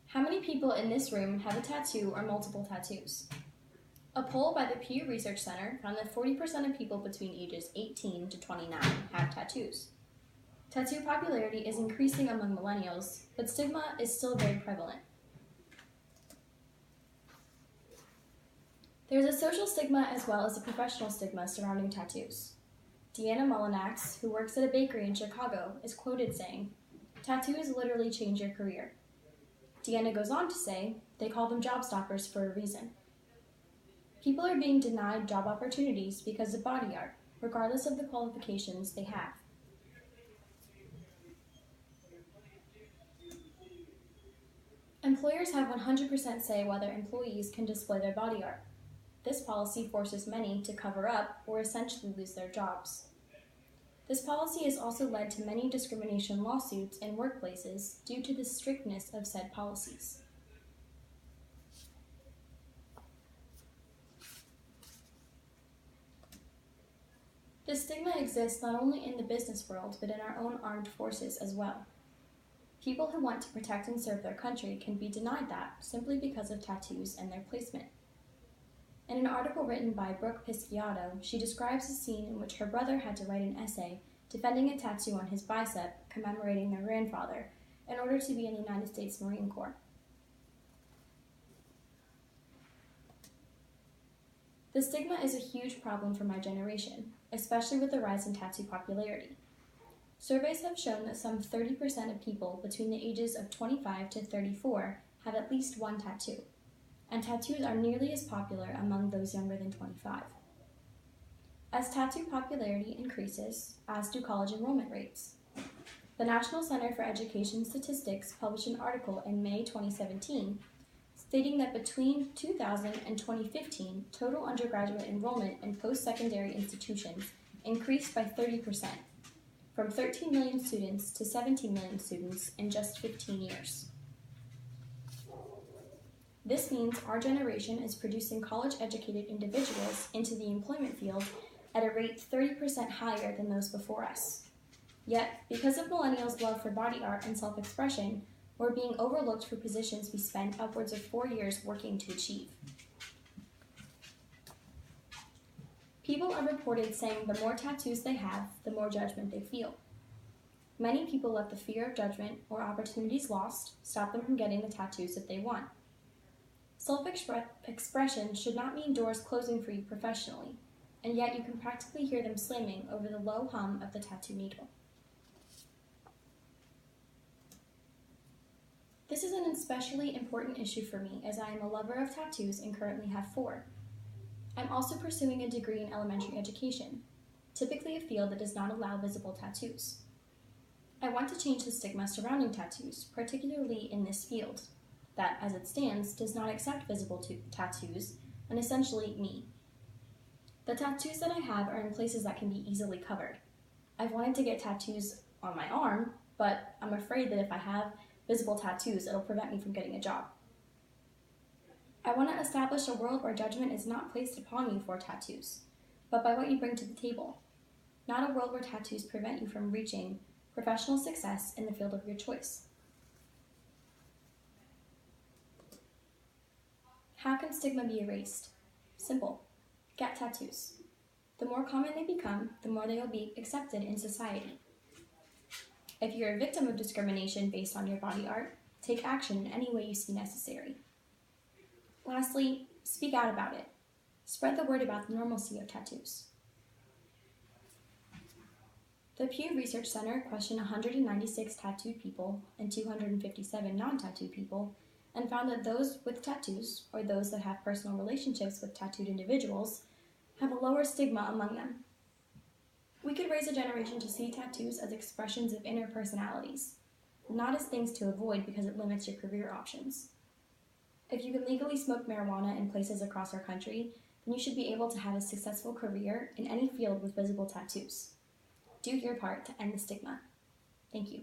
How many people in this room have a tattoo or multiple tattoos? A poll by the Pew Research Center found that 40% of people between ages 18 to 29 have tattoos. Tattoo popularity is increasing among millennials, but stigma is still very prevalent. There's a social stigma as well as a professional stigma surrounding tattoos. Deanna Mullinax, who works at a bakery in Chicago, is quoted saying, "Tattoos literally change your career." Deanna goes on to say, they call them job stoppers for a reason. People are being denied job opportunities because of body art, regardless of the qualifications they have. Employers have 100% say whether employees can display their body art. This policy forces many to cover up or essentially lose their jobs. This policy has also led to many discrimination lawsuits in workplaces due to the strictness of said policies. This stigma exists not only in the business world, but in our own armed forces as well. People who want to protect and serve their country can be denied that simply because of tattoos and their placement. In an article written by Brooke Pisciato, she describes a scene in which her brother had to write an essay defending a tattoo on his bicep commemorating their grandfather in order to be in the United States Marine Corps. The stigma is a huge problem for my generation, especially with the rise in tattoo popularity. Surveys have shown that some 30% of people between the ages of 25 to 34 have at least one tattoo, and tattoos are nearly as popular among those younger than 25. As tattoo popularity increases, as do college enrollment rates. The National Center for Education Statistics published an article in May 2017 stating that between 2000 and 2015, total undergraduate enrollment in post-secondary institutions increased by 30%, from 13 million students to 17 million students in just 15 years. This means our generation is producing college-educated individuals into the employment field at a rate 30% higher than those before us. Yet, because of millennials' love for body art and self-expression, we're being overlooked for positions we spent upwards of 4 years working to achieve. People are reported saying the more tattoos they have, the more judgment they feel. Many people let the fear of judgment or opportunities lost stop them from getting the tattoos that they want. Self-expression should not mean doors closing for you professionally, and yet you can practically hear them slamming over the low hum of the tattoo needle. This is an especially important issue for me as I am a lover of tattoos and currently have 4. I'm also pursuing a degree in elementary education, typically a field that does not allow visible tattoos. I want to change the stigma surrounding tattoos, particularly in this field, that, as it stands, does not accept visible tattoos, and essentially me. The tattoos that I have are in places that can be easily covered. I've wanted to get tattoos on my arm, but I'm afraid that if I have visible tattoos, it'll prevent me from getting a job. I want to establish a world where judgment is not placed upon you for tattoos, but by what you bring to the table. Not a world where tattoos prevent you from reaching professional success in the field of your choice. How can stigma be erased? Simple. Get tattoos. The more common they become, the more they will be accepted in society. If you're a victim of discrimination based on your body art, take action in any way you see necessary. Lastly, speak out about it. Spread the word about the normalcy of tattoos. The Pew Research Center questioned 196 tattooed people and 257 non-tattooed people and found that those with tattoos, or those that have personal relationships with tattooed individuals, have a lower stigma among them. We could raise a generation to see tattoos as expressions of inner personalities, not as things to avoid because it limits your career options. If you can legally smoke marijuana in places across our country, then you should be able to have a successful career in any field with visible tattoos. Do your part to end the stigma. Thank you.